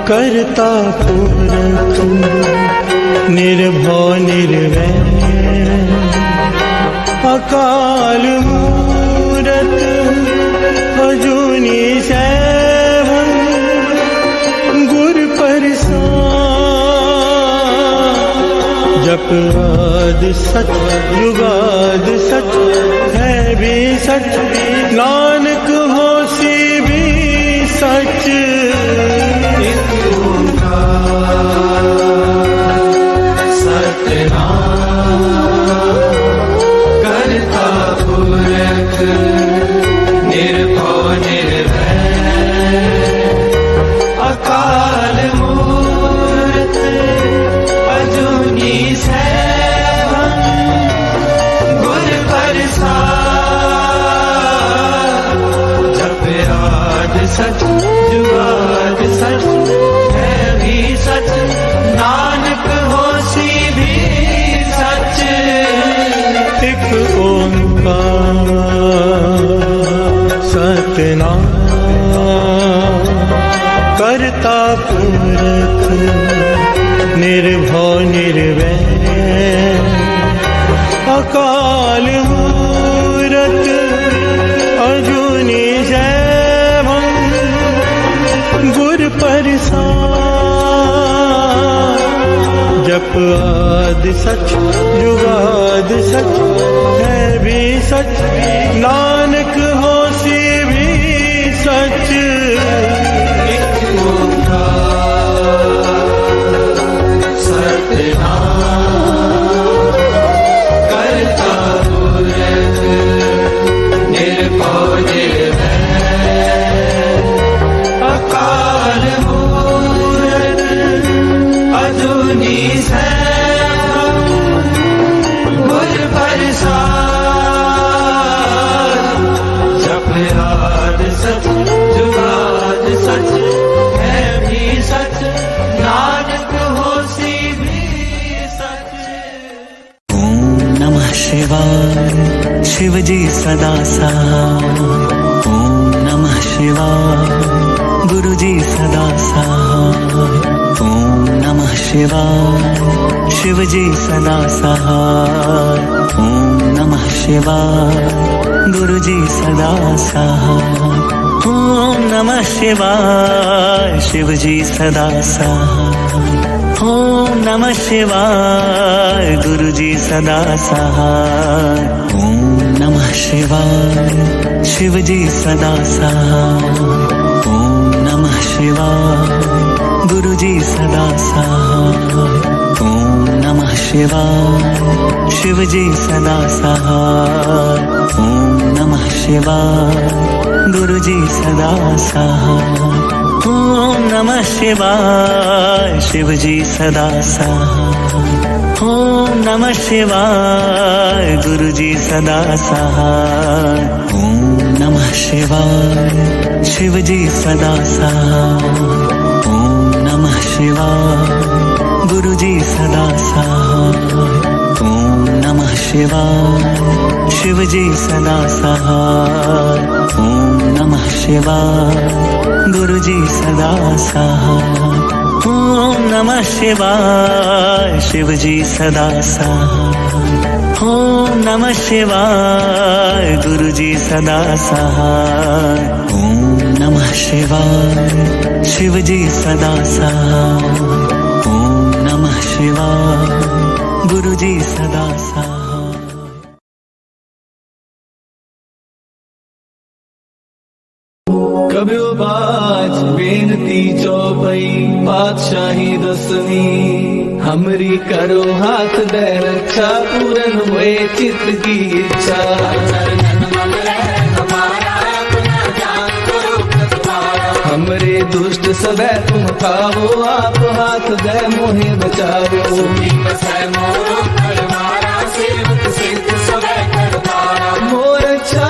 करता पुरख निर्भव निर्वैर अकाल मूरत अजूनी सैभं गुर प्रसाद जप आदि सच जुगाद सच है भी सच नानक होसी भी सच करता पुरख निर्भव निर्वैर अकाल मूरत अजूनी सैभं गुर प्रसाद जप आद सच जुगाद सच है भी सच नानक होसी भी सच। एक ओंकार सतनाम करता पुरख निर्भव निर्वैर अकाल मूरत अजूनी सैभं गुर प्रसाद जप आद सच जुगाद सच है भी सच नानक होसी भी सच। एक ओंकार सतनाम करता पुरख निर्भव निर्वैर अकाल मूरत अजूनी सैभं गुर प्रसाद जप आद सच जुगाद सच है भी सच नानक होसी भी सच। ओम नमः शिवाय शिव जी सदा सहाय। ओम नमः शिवाय गुरु जी सदा सहाय। ओम नमः शिवाय शिव जी सदा सहाय। ओम नमः शिवाय गुरु जी सदा सहाय। ओम नमः शिवाय शिव जी सदा सहाय। ओम नमः शिवाय गुरु जी सदा सहाय। ओम नमः शिवाय शिव जी सदा सहाय। ओम नमः शिवाय गुरु जी सदा सहाय। ओम नमः शिवाय शिव जी सदा सहाय। ओम नमः शिवाय गुरु जी सदा सहाय। ओम नमः शिवाय शिव जी सदा सहाय। ओम नमः शिवाय गुरु जी सदा सहाय। ओम नमः शिवाय शिव जी सदा सहाय। ओम नमः शिवाय गुरु जी सदा सहाय। ओम नमः शिवाय शिव जी सदा सहाय। ओम नमः शिवाय गुरु जी सदा सहाय। ओम नमः शिवाय शिव जी सदा सहाय। ओम नमः शिवाय गुरु जी सदा सहाय। ओम नमः शिवाय शिव जी सदा सहाय। ओम नमः शिवाय गुरु जी सदा सहाय। कब्यो बाज बेनती चौपई पातशाही दसवीं हमरी करो हाथ दे रक्षा पूरन हुए चित्त की इच्छा। हमरे दुष्ट सदै तुम खाओ आप हाथ दे मोहे बचाओ। मोर अच्छा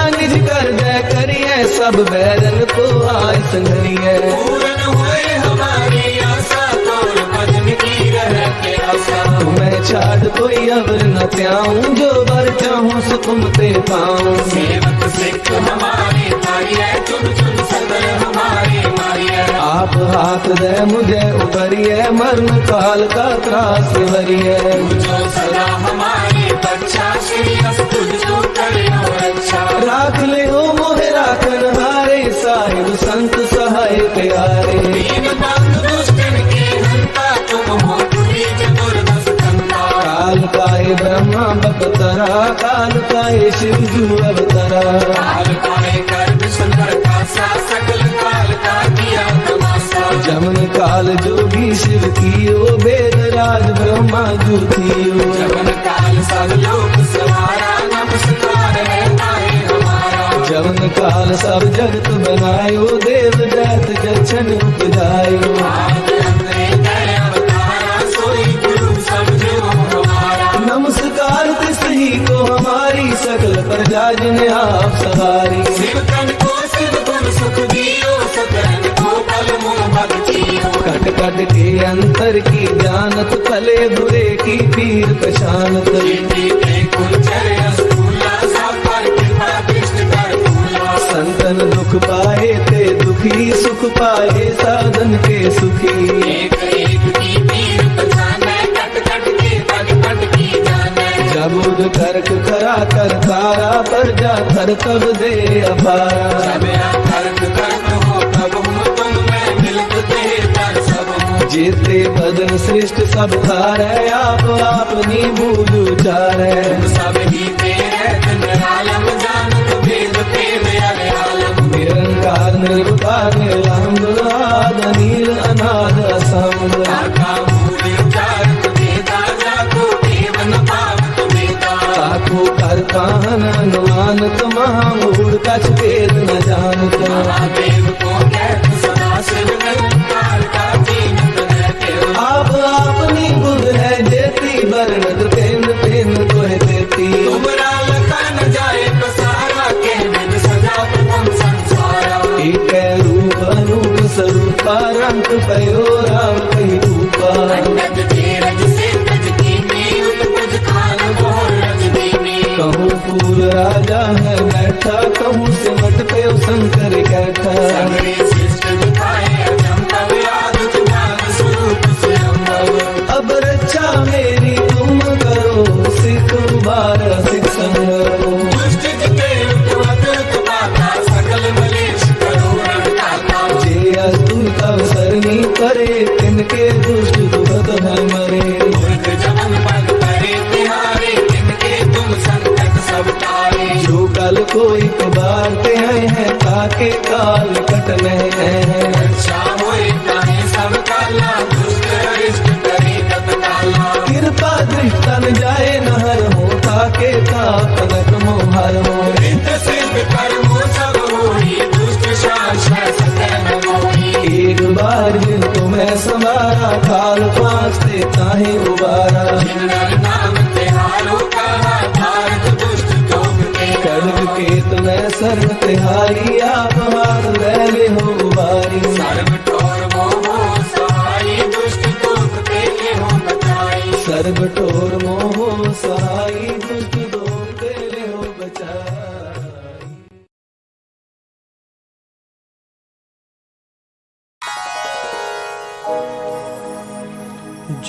सब बैरन को आय संघरिए। पूर्ण हुए हमारी आशा, तोर भजन की रहते आशा। तुम्हें छाड़ कोई अवर न त्याऊं, जो बर चाहूं सो तुम ते पाऊं। सेवक सिख हमारे मारिए, चुन चुन सदर हमारे मारिए। आप हाथ दे मुझे उबरिए, मरण काल का त्रास वरिए। जो सदा हमारे बच्चा, श्री अस तुझको करियो रक्षा। राख ले हो मोहे राखन हारे, साहिब संत सहाय प्यारे। दीन बंधु दुष्टन के हंता, तुम हो पूरी चतुर्दश कंता। काल काहे ब्रह्मा बपतरा, काल काहे शिव जू अवतरा। काल काहे कर्म सुंदर कासा, सकल काल का किया तमाशा। जमन काल जोगी शिव कियो, वेद राज ब्रह्मा जू थियो। जमन काल सब लोक सवारा, नमस्कार है ताए हमारा। जमन काल सब जगत बनायो, देव दैत जक्षण उपजायो। आद अंतरे दया अवतारा, सोई गुरु समझो हमारा। नमस्कार तिसही को हमारी, सकल प्रजा जिन आप सवारी। शिव तन को शिव गुण सुख दियो, सकल को बल मुँह भक्तियो। कट कट के अंतर की जानत, भले बुरे की पीर पशानत। कीर्ति के कुंचर अस्तूला, सब पर कृपा दृष्टि कर फूला। संतन दुख पाए ते दुखी, सुख पाए साधन के सुखी। एक एक की पीर पहचाने, कट कट के पग पग की जाने। जबुद कर्क करा कर तारा, पर जा कर तब दे अपारा। जब कर्क कर्क हो तब हूँ, तुम मैं मिलत बेहतर सब हूँ। जेते बदन श्रेष्ठ सब थारे, आप अपनी बूझ उचारे। तुम सब ही तेरे दिन आलम, जानत भेद भेद अरे आलम। निरंकार निर्विकार निरामद, आद नील अनाद असंग। काका मूल उचारत वेदा, जाको देव न पावत वेदा। ताको कर काहन अनुमानत, महामूढ़ कछ भेद न जानत। महादेव को कहत सदा शिव, निरंकार का कीमत रहते हो। आप अपनी बुध है जेती, बरनत पेन पेन तोहे देती। तुमरा लखा न जाए पसारा, के विद सजा प्रथम संसारा। एक रूप अनूप स्वरूपा, रंग पयो राम कही रूपा। अंगद धीरज से तज कीनी, उत्पज खान मोर रज दीनी। कहूँ फूल राजा है बैठा, कहूँ सिमट पे शंकर कैठा। सगरे शिष्ट दिखाए अचंभव, आदत ज्ञान स्वरूप स्वयंभव। अब रक्षा मेरी तुम करो, सिख बार सिख संगरो। दुष्ट जिते उत्पवत उत्पाता, सकल मलेश करो रंटाता। जे अस्तुत अवसरनी करे, तिनके दुष्ट दुखत है मरे। मूर्ख जमन पद करे तिहारे, तिनके तुम संकट सब टारे। जो कल कोई बारते हैं, ताके काल कटने हैं। रक्षा होए ताहे सब काला, दुष्ट अरिष्ट करे तत्काला। कृपा दृष्टन जाए नहर हो, ताके तापनक मोहर हो। रित सिद्ध कर्मो सब होई, दुष्ट शासन सतह न मोही। एक बार जिन तुम्हें समारा, काल पांचते ताहे उबारा। जिन नर नाम तिहारो कहा, भारत दुष्ट दोग के। खड्ग के तुम्हें सर्व तिहारी, आप हाथ ले हो उबारी। सर्व ठोर मोह सहाई, दुष्ट दोग के हो बचाई। सर्व ठोर मोह सहाई, दुष्ट दोग तेरे हो बचाई।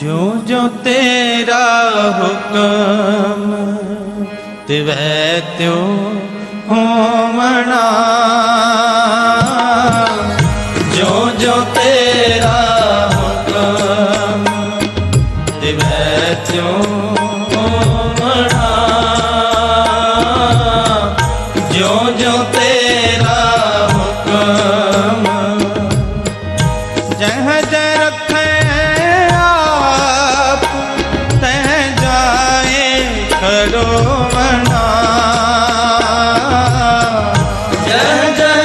जो जो तेरा हुक्म, तिवै त्यो होवना। जो जो तेरा हुक्म, तिवै त्यो होवना। जो जो तेरा हुक्म, जह जह रखे आप, तह जाए करो मना। जह जह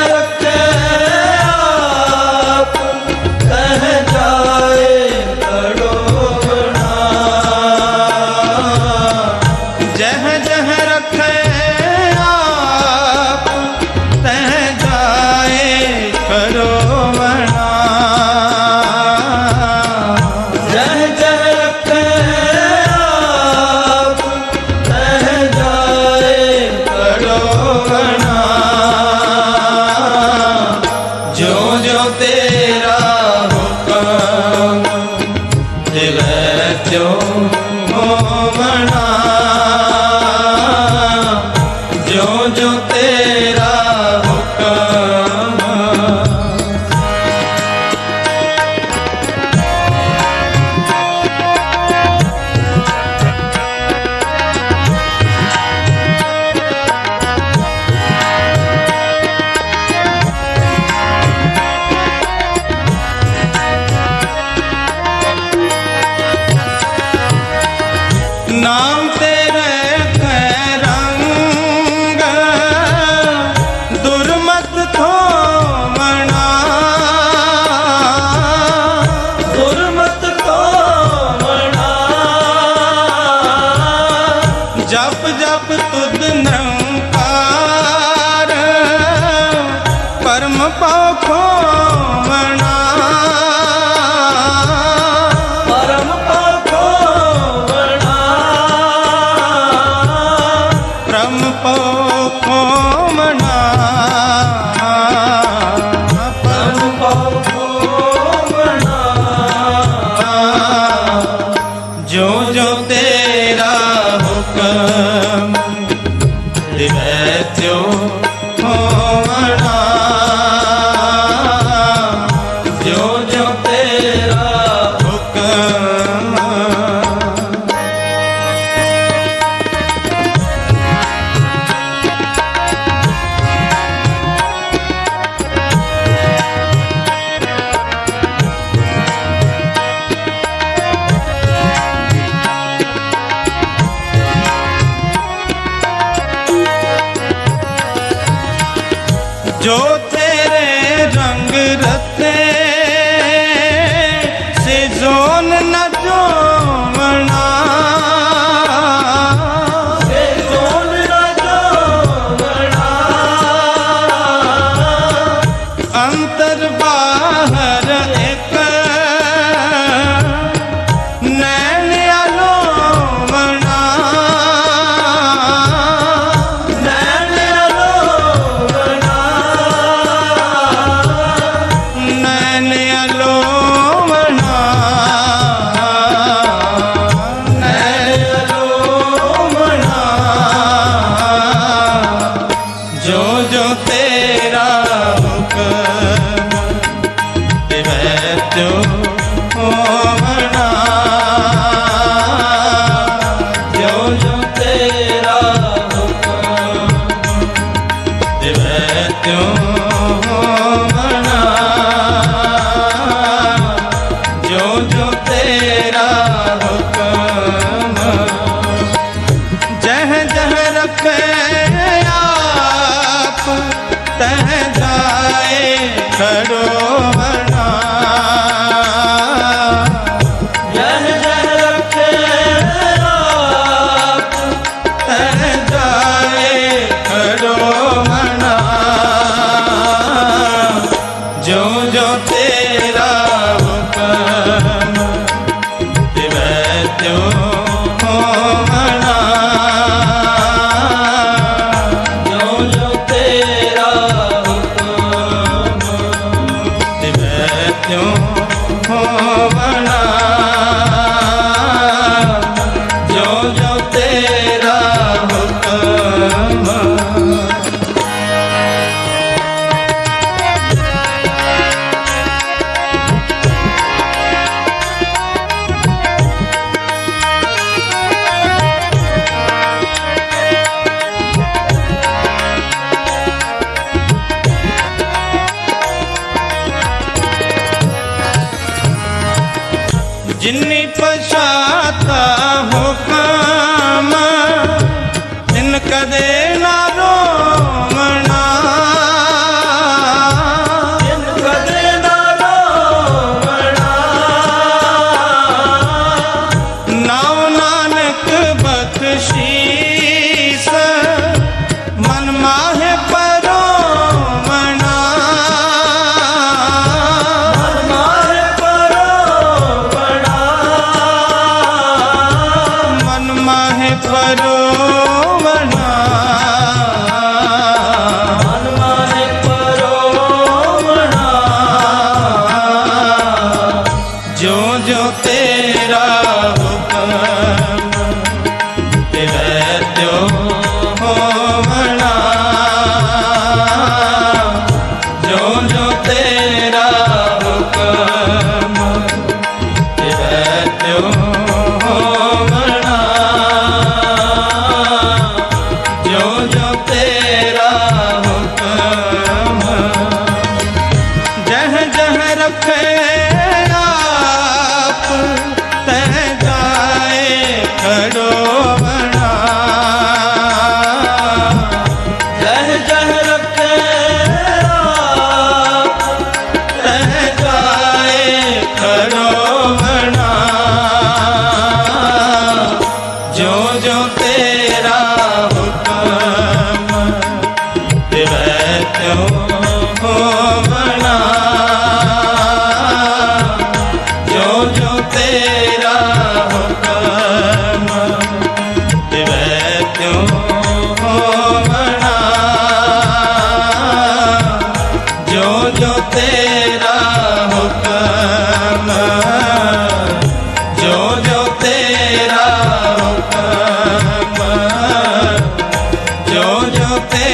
जो जो तेरा हुक्म। नाम तेरे है रंग दुर्मत थोमना, दुर्मत थोमना। जप जप तुद निरंकार परम पाखो मना, परम पाखो मना, परम पाखो मना, परम पाखो मना। जो जो तेरा हुक्म दिवै त्यों होवना, जो जो तेरा हुक्म। जो तेरे रंग रते से जोन न जोमना, से जोन न जोमना। अंतर बाहर एक नैन अलोमना, नैन अलोमना, नैन अलोमना, नैन अलोमना। जो जो तेरा हुक्म दिवै त्यों होवना, जो जो तेरा हुक्म दिवै त्यों होवना, जो जो तेरा हुक्म। जह जह रखे आप तह जाए खड़ो बना, जह जह रखे आप तह जाए खड़ो बना, जो जो तेरा हुक्म दिवै त्यों होवना, जो जो तेरा हुक्म दिवै त्यों होवना, जो जो तेरा हुक्म। जिन्नी पछाता हुक्म इन कदे ना रोमना, इन कदे ना रोमना। नाव नानक बख्शीस मन माहे परोमना, मन माहे परोमना।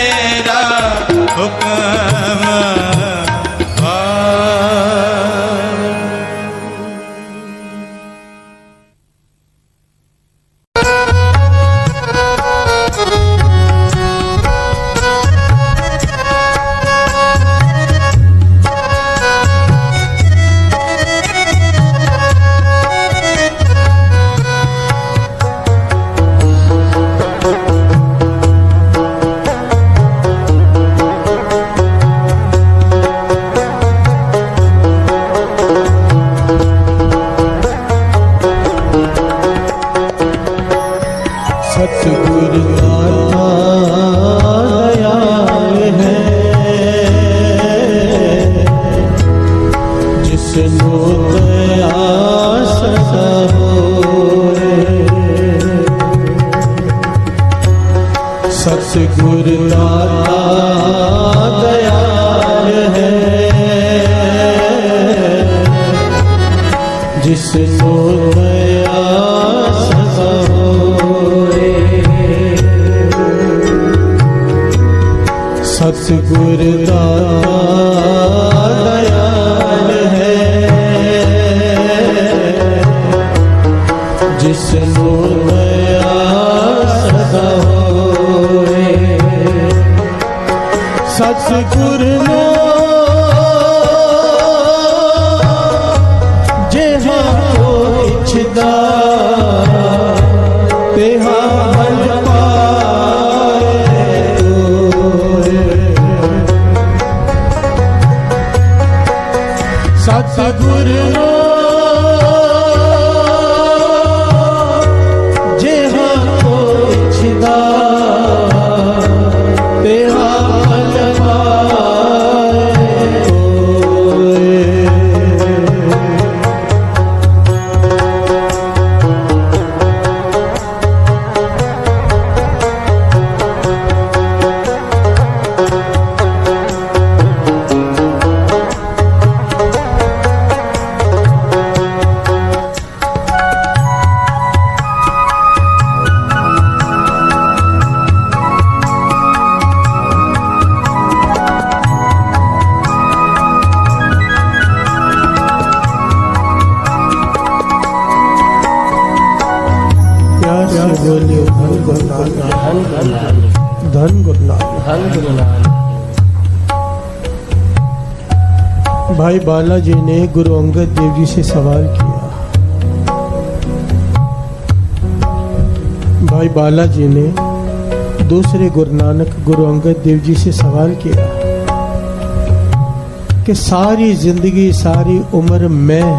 तेरा हुक्म सतगुरु दाता दयाल है, जिसनो दया सदा होए। सतगुरु दाता दयाल है, जिसनो दया सदा होए। सतगुरु दाता दयाल है, जिसनो दया सदा होए। सतगुरु नो जेहा को इच्छदा तेहा बल पाए तोरे। सतगुरु नो जेहा को इच्छदा तेहा बल पाए तोरे। बोले धन गुरु नानक, धन गुरु नानक। भाई बालाजी ने गुरु अंगद देव जी से सवाल किया। भाई बालाजी ने दूसरे गुरु नानक गुरु अंगद देव जी से सवाल किया कि सारी जिंदगी सारी उम्र मैं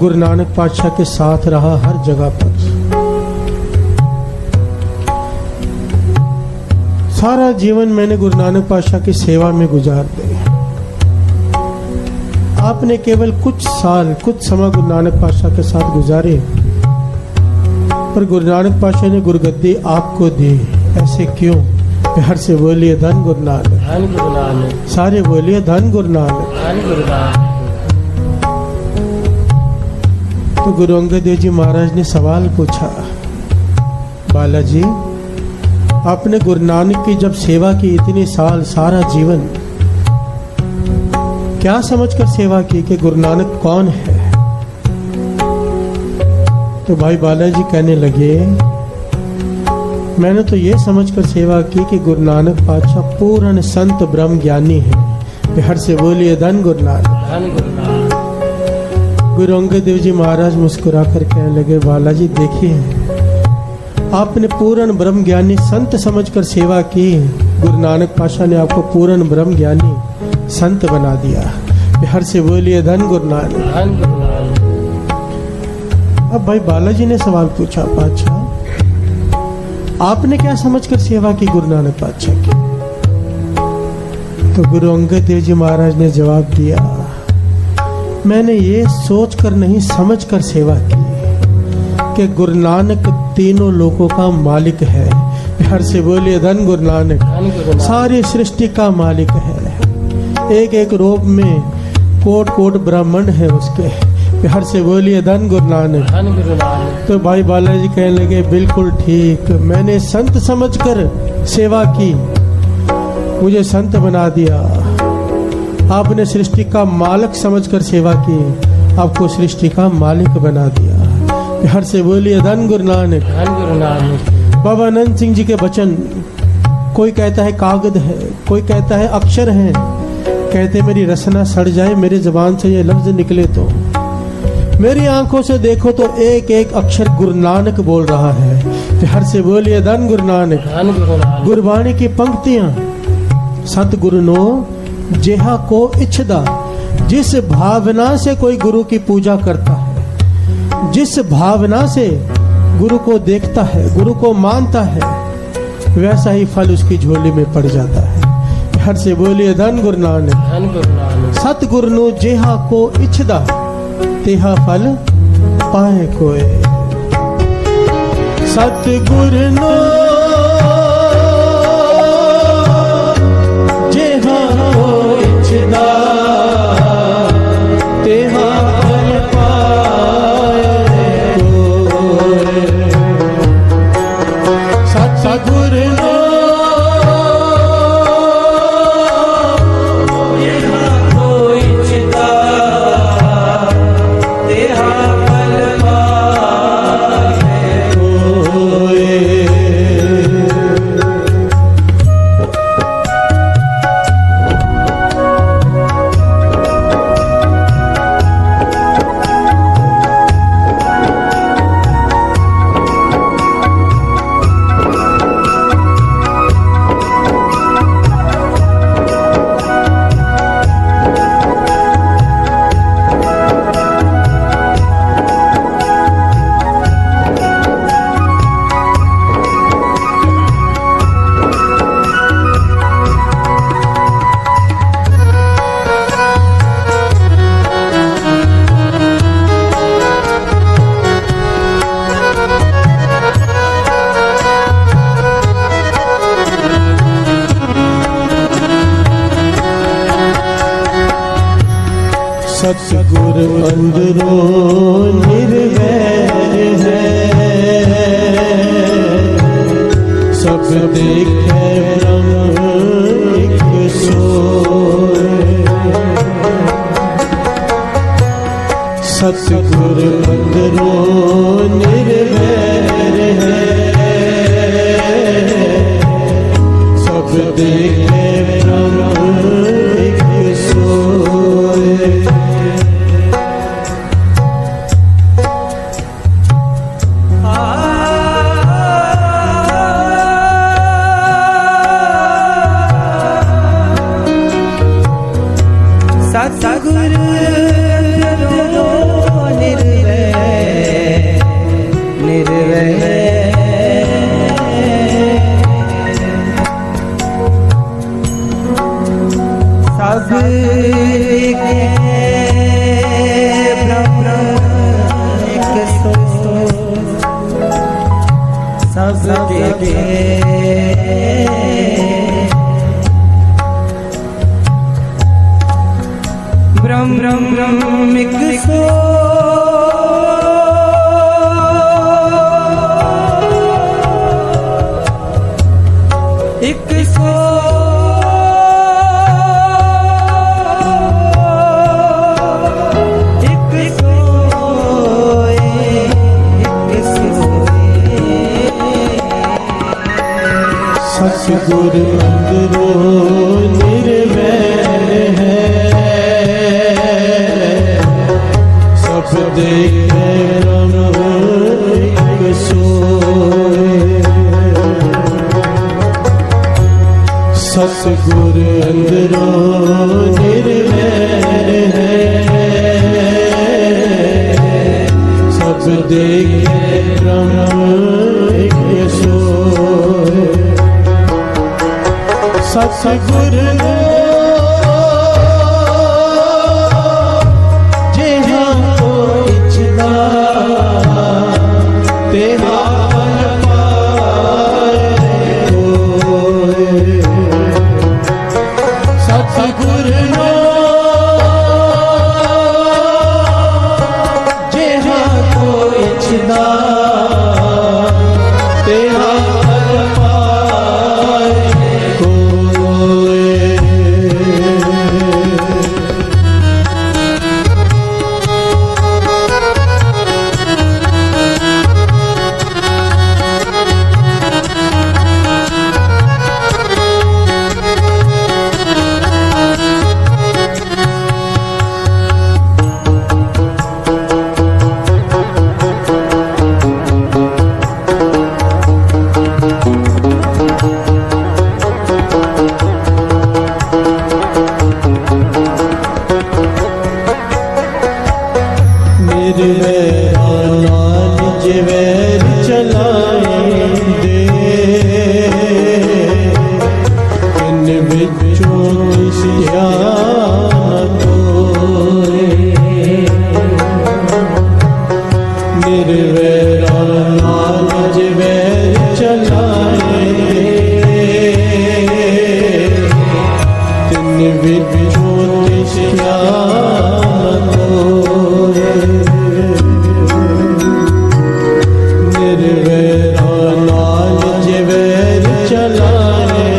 गुरु नानक पातशाह के साथ रहा हर जगह पर, सारा जीवन मैंने गुरु नानक पातशाह की सेवा में गुजार दिया। आपने केवल कुछ साल कुछ समय गुरु नानक पातशाह के साथ गुजारे, पर गुरु नानक पातशाह ने गुरुगद्दी आपको दी। ऐसे क्यों? प्यार से बोलिए धन गुरु नानक, धन गुरु नानक। सारे बोलिए धन गुरु नानक, धन गुरु नानक। तो गुरु अंगद देव जी महाराज ने सवाल पूछा, बालाजी आपने गुरु नानक की जब सेवा की इतने साल सारा जीवन, क्या समझकर सेवा की कि गुरु नानक कौन है? तो भाई बालाजी कहने लगे, मैंने तो ये समझकर सेवा की कि गुरु नानक पातशाह पूर्ण संत ब्रह्म ज्ञानी है। प्यार से बोलिए धन गुरु नानक, धन गुरु नानक। गुरु अंगद देव जी महाराज मुस्कुरा कर कहने लगे, बालाजी देखिए आपने पूर्ण ब्रह्म ज्ञानी संत समझकर सेवा की, गुरु नानक पातशाह ने आपको पूर्ण ब्रह्म ज्ञानी संत बना दिया। प्यार से बोलिए धन गुरु नानक, धन गुरु नानक। अब भाई बालाजी ने सवाल पूछा, पातशाह आपने क्या समझकर सेवा की गुरु नानक पातशाह की? तो गुरु अंगद देव जी महाराज ने जवाब दिया, मैंने ये सोचकर नहीं समझकर सेवा की कि गुरु नानक तीनों लोगों का मालिक है। प्यार से बोलिए धन गुरु नानक। सारी सृष्टि का मालिक है, एक एक रूप में कोट कोट ब्राह्मण है उसके। प्यार से बोलिए धन गुरु नानक, धन गुरु नानक। तो भाई बालाजी कहने लगे, बिल्कुल ठीक, मैंने संत समझकर सेवा की, मुझे संत बना दिया। आपने सृष्टि का मालिक समझकर सेवा की, आपको सृष्टि का मालिक बना दिया। बिहार से बोलिए धन गुरु नानक। धन गुरु नानक। बाबा आनंद सिंह जी के वचन, कोई कहता है कागज है, कोई कहता है अक्षर है, कहते मेरी रसना सड़ जाए मेरी जुबान से ये लफ्ज निकले तो। मेरी आंखों से देखो तो एक एक अक्षर गुरु नानक बोल रहा है। बिहार से बोलिए धन गुरु नानक। धन गुरु नानक। गुरबाणी की पंक्तियां, सतगुरु नो जेहा को इच्छदा, जिस भावना से कोई गुरु की पूजा करता है, जिस भावना से गुरु को देखता है, गुरु को मानता है, वैसा ही फल उसकी झोली में पड़ जाता है। हर से बोलिए धन गुरु नानक। धन गुरु नानक। सतगुरु नो जेहा को इच्छदा, तेहा फल पाए कोय। सतगुरु नो जेहा को इच्छदा, तेहा फल पाए कोय। सतगुरु नो जेहा को इच्छदा, तेहा फल पाए कोय। सतगुरु अंदरों निर्वैर है, सब देखे ब्रह्म एक सोय। सतगुरु अंदरों निर्वैर है, सब देखे ब्रह्म एक सोय। सतगुरु निर्वैर निर्वैर, सब के ब्रह्म एक सोय। सब के ब्रह्म ब्रह्म एक सोय। एक सोय, एक सोय, एक सोय। सतगुरु अंदरों निर्वैर है, सब देखे ब्रह्म एक सोय। सतगुरु अंदरों निर्वैर है, सब देखे ब्रह्म एक सोय। सतगुरु नो जेहा को इच्छदा, तेहा फल पाए कोय। सतगुरु नो जेहा को इच्छदा, तेहा फल पाए कोय। विचों तिसया न कोय। निर्वैरा नाज वैर चलाए, तिन विचों तिसया न कोय। निर्वैरा नाज वैर चलाए,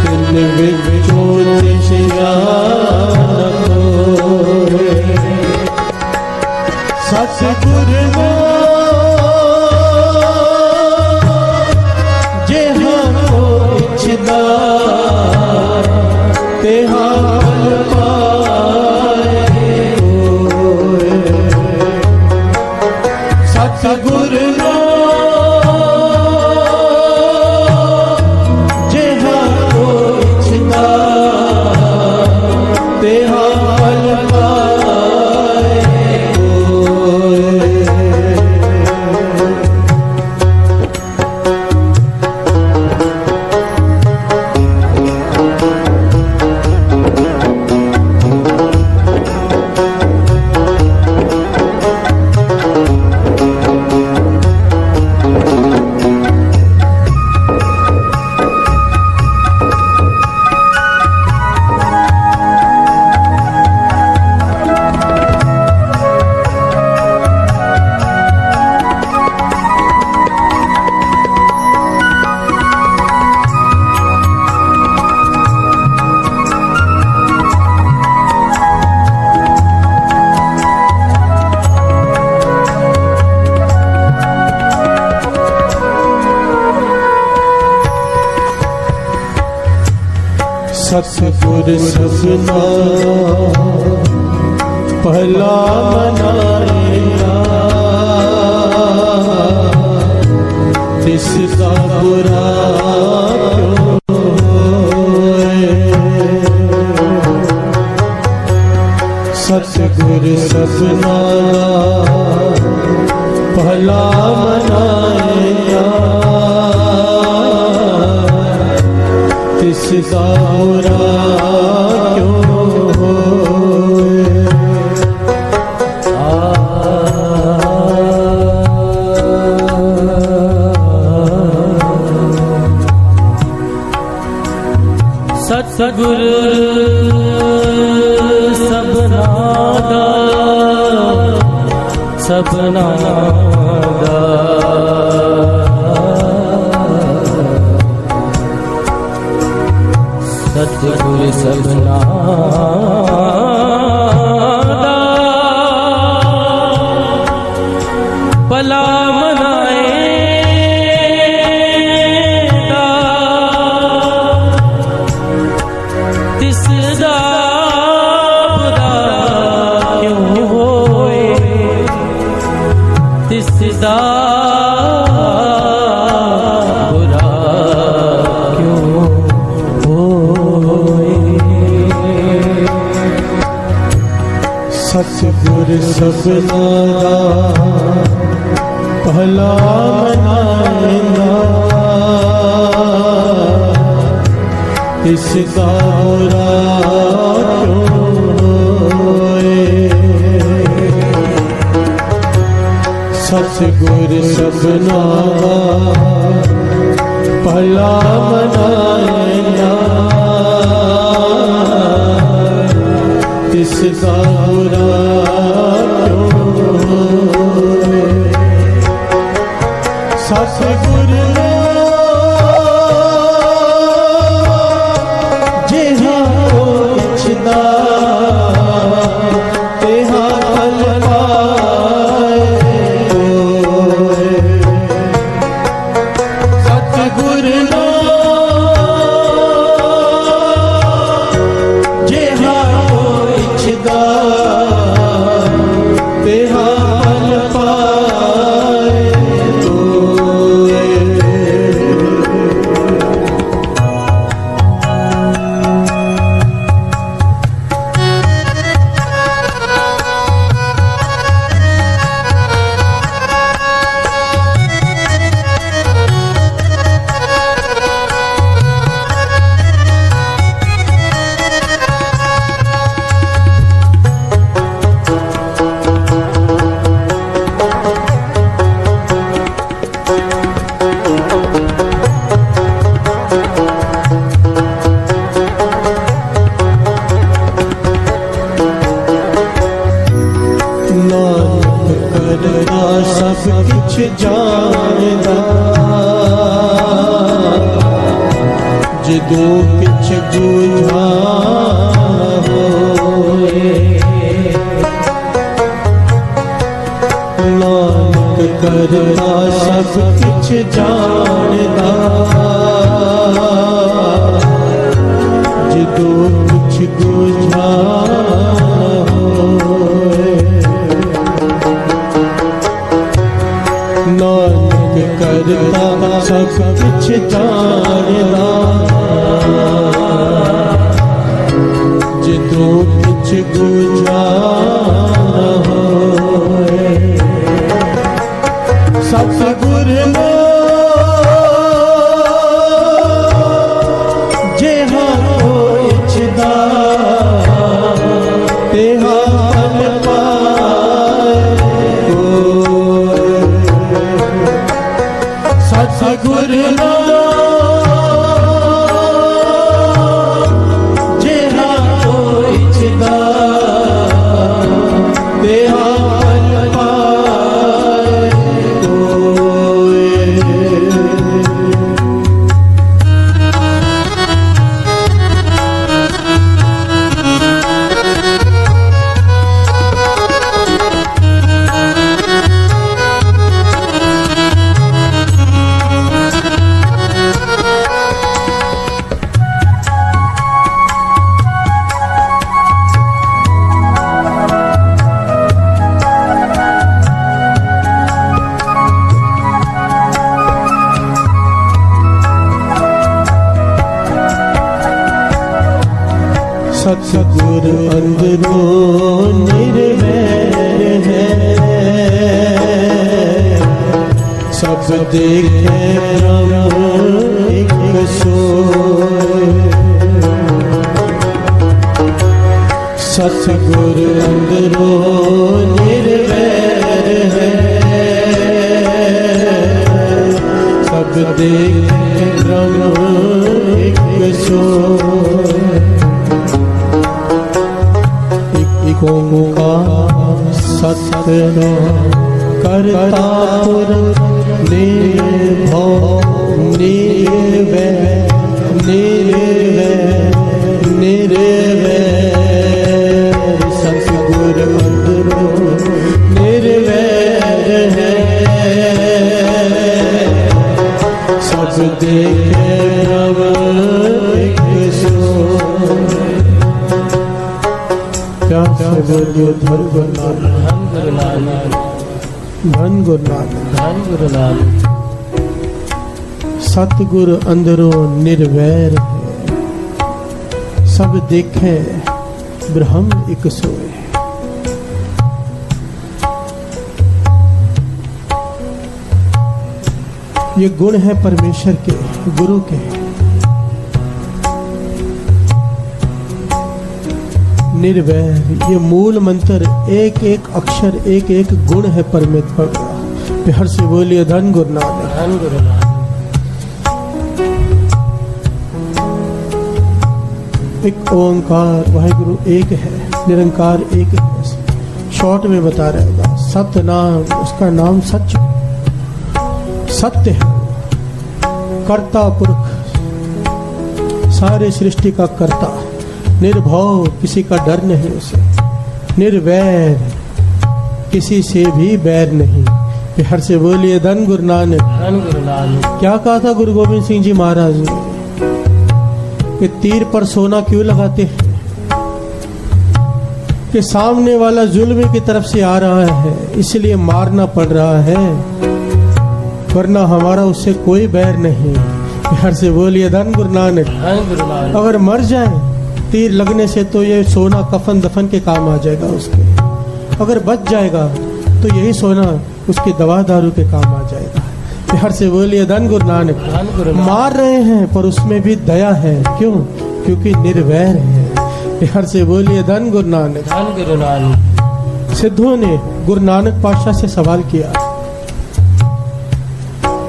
तिन विचों तिसया न कोय। सतगुर जेहा को इच्छदा तेहा फल पाए कोय। सतगुर जेहा को इच्छदा तेहा फल पाए कोय। सतगुर सपना भला मनाएगा, तिसका बुरा क्यों होए। सतगुर सपना भला मनाएगा, तिसका बुरा क्यों होए। सतगुर सबना दा सबना दा सतगुर सबना दा भला मनाएगा, तिसदा बुरा क्यों होए। तिसदा बुरा क्यों होए। सतगुर सबना भला मनाएगा, इसका बुरा क्यों होए। सतगुर सबना भला मनाएगा, इसका बुरा क्यों होए। सतगुर जेहा को इच्छदा तेहा फल पाए कोय। सतगुर जेहा को इच्छदा तेहा फल पाए कोय। जिदो किछ बूझा होए नानक करता सब किछ जानदा जिदो किछ बूझा नानक करता सब कुछ जानदा जिदो कुछ बुझा होए सतगुर नो जेहा इच्छदा तेहा फल पाए सतगुर नो जेहा इच्छदा तेहा फल पाए सतगुर अंदरों निर्वैर है सब देखे ब्रह्म एक सोए सतगुर अंदरों निर्वैर है सब देखे ब्रह्म एक सोए ओंकार सतनाम करता पुर निर्भव निर्वैर निर्वैर निर्वैर सतगुर अंदरों निर्वैर है सब देखे ब्रह्म एक सोए धन गुरु नानक धन गुरु नानक धन गुरु नानक सतगुर अंदरों निर्वैर है सब देखे ब्रह्म एक सोए ये गुण है परमेश्वर के गुरु के निर्वैर ये मूल मंत्र एक एक अक्षर एक एक गुण है परमेश्वर का प्यार से बोलिए धन गुरु नानक धन गुरु नानक एक ओंकार वाहिगुरु एक है निरंकार एक है शॉर्ट में बता रहेगा सत्य नाम उसका नाम सच सत्य है कर्ता पुरख सारे सृष्टि का कर्ता निर्भव किसी का डर नहीं उसे निर्वैर किसी से भी बैर नहीं प्यार से बोलिए धन गुरु नानक धन गुरु नानक क्या कहा था गुरु गोविंद सिंह जी महाराज ने कि तीर पर सोना क्यों लगाते हैं कि सामने वाला जुल्म की तरफ से आ रहा है इसलिए मारना पड़ रहा है वरना हमारा उससे कोई बैर नहीं प्यार से बोलिए धन गुरु नानक धन गुरु नानक अगर मर जाए तीर लगने से तो ये सोना कफन दफन के काम आ जाएगा उसके अगर बच जाएगा तो यही सोना उसकी दवा दारू के काम आ जाएगा प्यार से बोलिए धन गुरु नानक मार रहे हैं पर उसमें भी दया है क्यों क्योंकि निर्वैर है प्यार से बोलिए धन गुरु नानक धन गुरु नानक सिद्धों ने गुरु नानक पातशाह से सवाल किया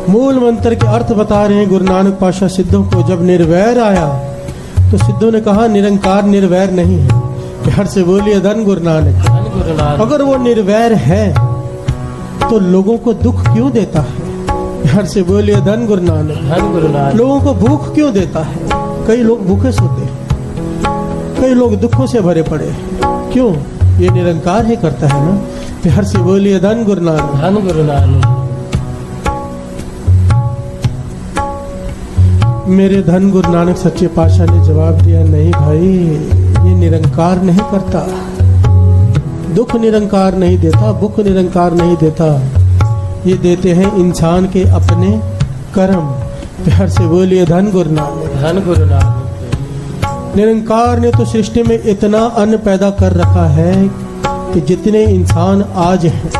मूल मंत्र के अर्थ बता रहे हैं गुरु नानक पातशाह सिद्धों को जब निर्वैर आया तो सिद्धों ने कहा निरंकार निर्वैर नहीं है प्यार से बोलिए धन गुरु नानक अगर वो निर्वैर है तो लोगों को दुख क्यों देता है प्यार से बोलिए धन गुरु नानक लोगों को भूख क्यों देता है कई लोग भूखे सोते हैं, कई लोग दुखों से भरे पड़े हैं। क्यों? ये निरंकार ही करता है ना। प्यार से बोलिए धन गुरु नानक। धन गुरु नानक। मेरे धन गुरु नानक सच्चे पातशाह ने जवाब दिया, नहीं भाई, ये निरंकार नहीं करता, दुख निरंकार नहीं देता, भूख निरंकार नहीं देता, ये देते हैं इंसान के अपने कर्म। प्यार से बोलिए धन गुरु नानक। धन गुरु नानक। निरंकार ने तो सृष्टि में इतना अन्न पैदा कर रखा है कि जितने इंसान आज हैं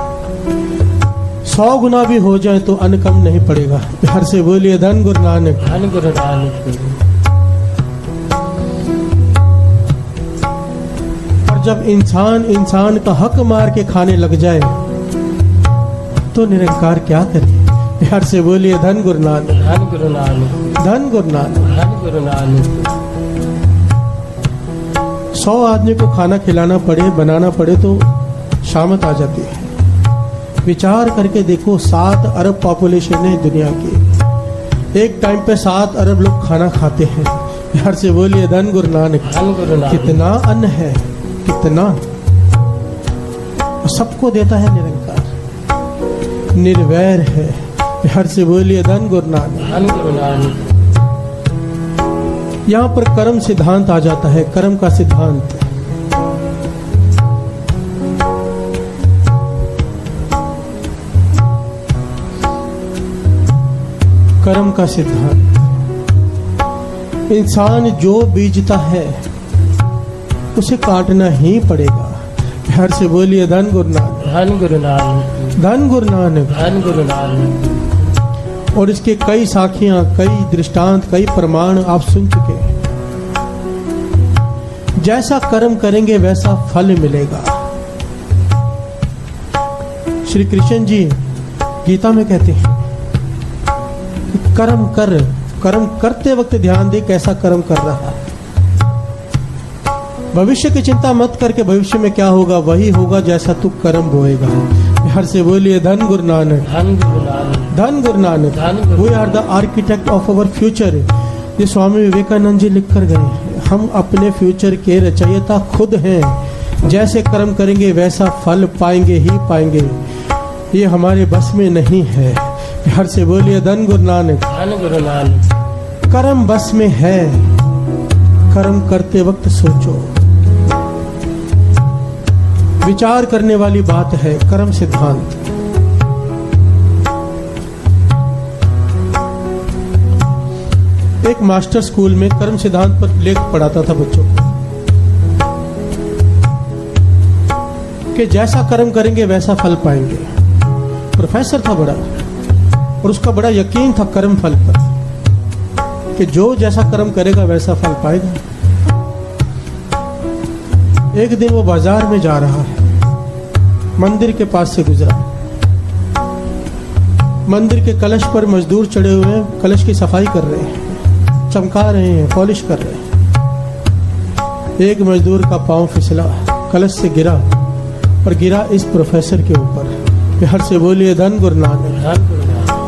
100 गुना भी हो जाए तो अन्न कम नहीं पड़ेगा। प्यार से बोलिए धन गुरु नानक। धन गुरु नानक। और जब इंसान का हक मार के खाने लग जाए तो निरंकार क्या करे। प्यार से बोलिए धन गुरु नानक। धन गुरु नानक। धन गुरु नानक। धन गुरु नानक। 100 आदमी को खाना खिलाना पड़े, बनाना पड़े तो शामत आ जाती है। विचार करके देखो, 7 अरब पॉपुलेशन है दुनिया की, एक टाइम पे 7 अरब लोग खाना खाते हैं। प्यार से बोलिए धन गुरु नानक। धन गुरु नानक। कितना अन्न है, कितना, सबको देता है निरंकार, निर्वैर है। प्यार से बोलिए धन गुरु नानक। धन गुरु नानक। यहाँ पर कर्म सिद्धांत आ जाता है, कर्म का सिद्धांत। कर्म का सिद्धांत, इंसान जो बीजता है उसे काटना ही पड़ेगा। प्यार से बोलिए धन गुरु नानक। धन गुरु नानक। धन गुरु नानक। धन गुरु नानक। और इसके कई साखियां, कई दृष्टांत, कई प्रमाण आप सुन चुके हैं। जैसा कर्म करेंगे वैसा फल मिलेगा। श्री कृष्ण जी गीता में कहते हैं कि कर्म कर, कर्म करते वक्त ध्यान दे कैसा कर्म कर रहा है। भविष्य की चिंता मत करके भविष्य में क्या होगा, वही होगा जैसा तू कर्म बोएगा। प्यार से बोलिए धन गुरु नानक। धन गुरु नानक। धन Guru Nanak. We are the architect of our future. ये स्वामी विवेकानंद जी लिख कर गए, हम अपने फ्यूचर के रचयिता खुद हैं। जैसे कर्म करेंगे वैसा फल पाएंगे ही पाएंगे, ये हमारे बस में नहीं है। प्यार से बोलिए धन गुरु नानक। धन गुरु नानक। कर्म बस में है, कर्म करते वक्त सोचो, विचार करने वाली बात है कर्म सिद्धांत। एक मास्टर स्कूल में कर्म सिद्धांत पर लेख पढ़ाता था बच्चों को कि जैसा कर्म करेंगे वैसा फल पाएंगे। प्रोफेसर था बड़ा, और उसका बड़ा यकीन था कर्म फल पर कि जो जैसा कर्म करेगा वैसा फल पाएगा। एक दिन वो बाजार में जा रहा है, मंदिर के पास से गुजरा। मंदिर के कलश पर मजदूर चढ़े हुए हैं, कलश की सफाई कर रहे हैं, चमका रहे हैं, पॉलिश कर रहे हैं। एक मजदूर का पांव फिसला, कलश से गिरा, और गिरा इस प्रोफेसर के ऊपर। प्यार से बोलिए धन गुरु नानक।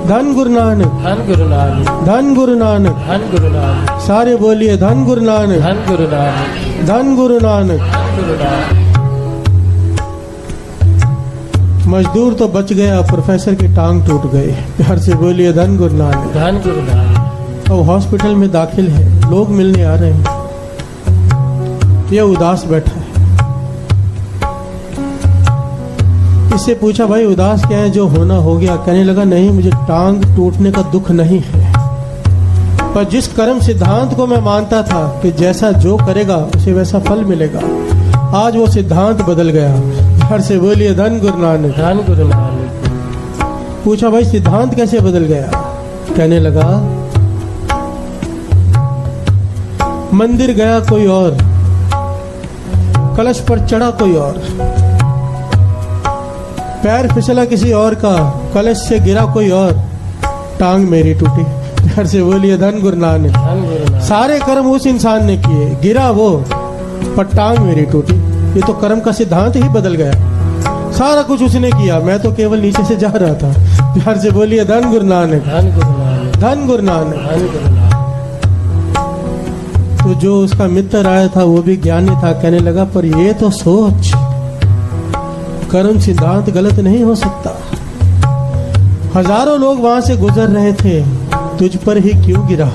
धन गुरु नानक। धन गुरु नानक। धन गुरु नानक। धन गुरु नानक। सारे बोलिए धन गुरु नानक। धन गुरु नानक। धन गुरु नानक। गुरु नानक। मजदूर तो बच गया, प्रोफेसर की टांग टूट गई। प्यार से बोलिए धन गुरु नानक। धन गुरु नानक। अब हॉस्पिटल में दाखिल है, लोग मिलने आ रहे हैं, ये उदास बैठा है। इससे पूछा, भाई उदास क्या है, जो होना हो गया। कहने लगा, नहीं, मुझे टांग टूटने का दुख नहीं है, पर जिस कर्म सिद्धांत को मैं मानता था कि जैसा जो करेगा उसे वैसा फल मिलेगा, आज वो सिद्धांत बदल गया। घर से बोलिए धन गुरु नानक। धन गुरु नानक। पूछा, भाई सिद्धांत कैसे बदल गया। कहने लगा, मंदिर गया कोई और, कलश पर चढ़ा कोई और, पैर फिसला किसी और का, कलश से गिरा कोई और, टांग मेरी टूटी। घर से बोलिए धन गुरु नानक। धन गुरु नानक। सारे कर्म उस इंसान ने किए, गिरा वो, पर टांग मेरी टूटी। ये तो कर्म का सिद्धांत ही बदल गया। सारा कुछ उसने किया, मैं तो केवल नीचे से जा रहा था। प्यार से बोलिए धन गुरु नानक। धन गुरु नानक। धन गुरु नानक। धन गुरु नानक। तो जो उसका मित्र आया था वो भी ज्ञानी था, कहने लगा पर ये तो सोच, कर्म सिद्धांत गलत नहीं हो सकता। हजारों लोग वहां से गुजर रहे थे, तुझ पर ही क्यों गिरा?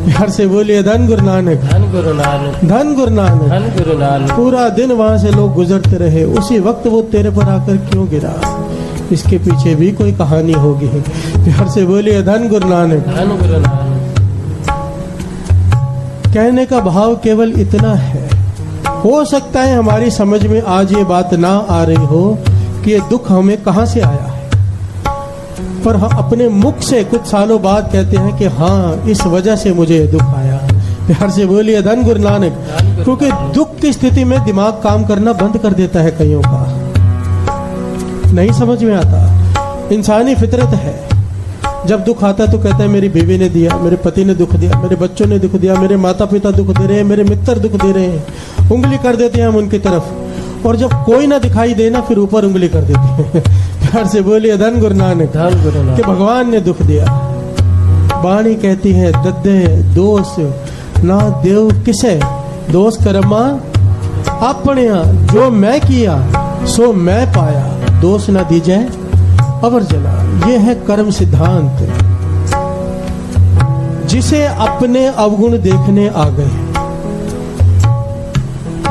प्यार से बोलिए धन गुरु नानक, धन गुरु नानक, धन गुरु नानक। धन गुरु नानक। पूरा दिन वहां से लोग गुजरते रहे, उसी वक्त वो तेरे पर आकर क्यों गिरा? इसके पीछे भी कोई कहानी होगी। प्यार से बोलिए धन गुरु नानक, धन गुरु नानक। कहने का भाव केवल इतना है, हो सकता है हमारी समझ में आज ये बात ना आ रही हो कि ये दुख हमें कहां से आया है, पर हम अपने मुख से कुछ सालों बाद कहते हैं कि हाँ इस वजह से मुझे ये दुख आया। प्यार से बोलिए धन गुरु नानक। क्योंकि दुख की स्थिति में दिमाग काम करना बंद कर देता है, कईयों का नहीं समझ में आता। इंसानी फितरत है, जब दुख आता है तो कहता है मेरी बीवी ने दिया, मेरे पति ने दुख दिया, मेरे बच्चों ने दुख दिया, मेरे माता पिता दुख दे रहे हैं, मेरे मित्र दुख दे रहे हैं, उंगली कर देते हैं हम उनकी तरफ, और जब कोई ना दिखाई देना फिर ऊपर उंगली कर देते हैं। प्यार से बोलिए धन गुरु नानक, धन गुरु नानक। कि भगवान ने दुख दिया। बाणी कहती है दद्दे दोष ना देव किसे, दोष कर्मा अपने, जो मैं किया सो मैं पाया, दोष ना दीजिए अवर जना। ये है कर्म सिद्धांत। जिसे अपने अवगुण देखने आ गए,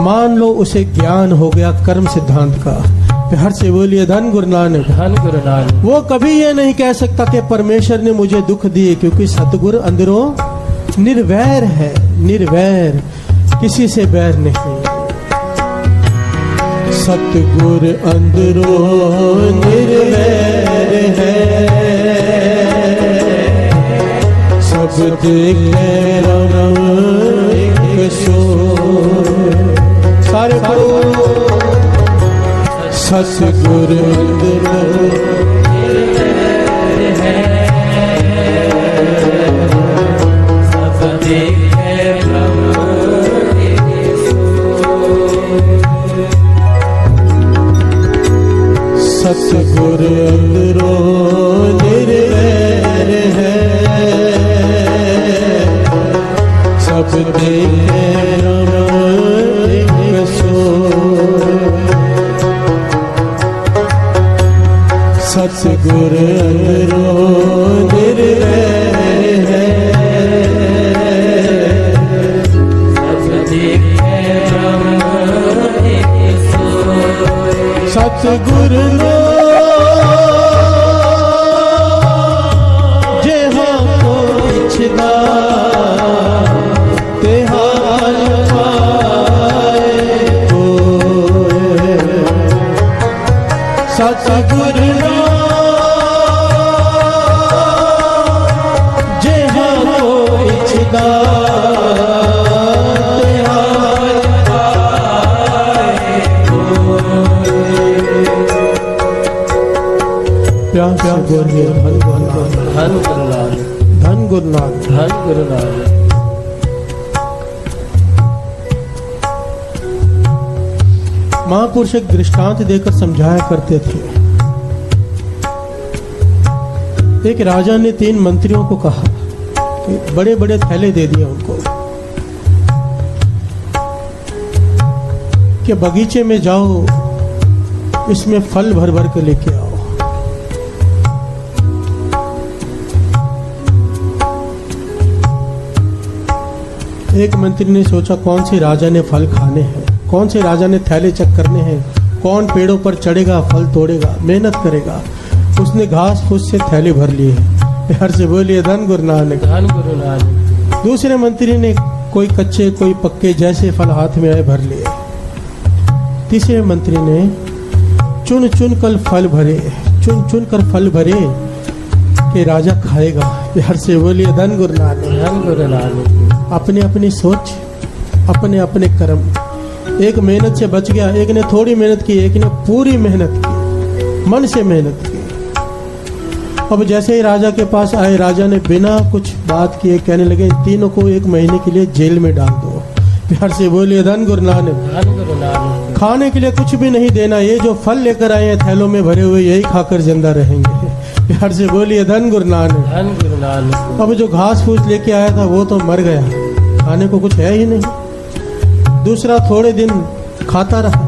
मान लो उसे ज्ञान हो गया कर्म सिद्धांत का। प्यार से बोलिए धन गुरु नानक, धन गुरु नानक। वो कभी ये नहीं कह सकता कि परमेश्वर ने मुझे दुख दिए, क्योंकि सतगुरु अंदरों निर्वैर है, निर्वैर, किसी से बैर नहीं। सतगुरु अंदरों निर्वैर है, सब देखे रम एक सोर। सारे पढ़ो, सतगुरु अंदरों सब देखे प्रभु एक सतगुरु अंदरों निर्वैर है, सब देखे रम एक सोर। सतगुरु अंदरों निर्वैर है, सब देखे प्रभु एक सोर। सतगुरु नो जेहा को इच्छदा तेहा पाए होए। सतगुरु नो जेहा को इच्छदा तेहा प्यार से बोलिए धन गुरु नानक, धन गुरु नानक, धन गुरु नानक। धन गुरु नानक। महापुरुष एक दृष्टांत देकर समझाया करते थे। एक राजा ने 3 मंत्रियों को कहा कि बड़े बड़े थैले दे दिए उनको कि बगीचे में जाओ, इसमें फल भर भर के लेके आओ। एक मंत्री ने सोचा कौन से राजा ने फल खाने हैं, कौन से राजा ने थैले चेक करने हैं, कौन पेड़ों पर चढ़ेगा, फल तोड़ेगा, मेहनत करेगा। उसने घास फूस से थैले भर लिए। प्यार से बोलिए धन गुरु नानक, धन गुरु नानक। दूसरे मंत्री ने कोई कच्चे कोई पक्के जैसे फल हाथ में आए भर लिए। तीसरे मंत्री ने चुन चुन कर फल भरे, चुन चुन कर फल भरे कि राजा खाएगा। प्यार से बोलिए धन गुरु नानक, धन गुरु नानक। अपनी अपनी सोच, अपने अपने कर्म। एक मेहनत से बच गया, एक ने थोड़ी मेहनत की, एक ने पूरी मेहनत की, मन से मेहनत की। अब जैसे ही राजा के पास आए, राजा ने बिना कुछ बात किए कहने लगे इन तीनों को 1 महीने के लिए जेल में डाल दो। प्यार से बोलिए धन गुरु नानक, धन गुरु नानक। खाने के लिए कुछ भी नहीं देना, ये जो फल लेकर आए हैं थैलों में भरे हुए यही खाकर जिंदा रहेंगे। प्यार से बोलिए धन गुरु नानक। धन गुरु नानक। अब जो घास फूस लेके आया था वो तो मर गया, खाने को कुछ है ही नहीं। दूसरा थोड़े दिन खाता रहा,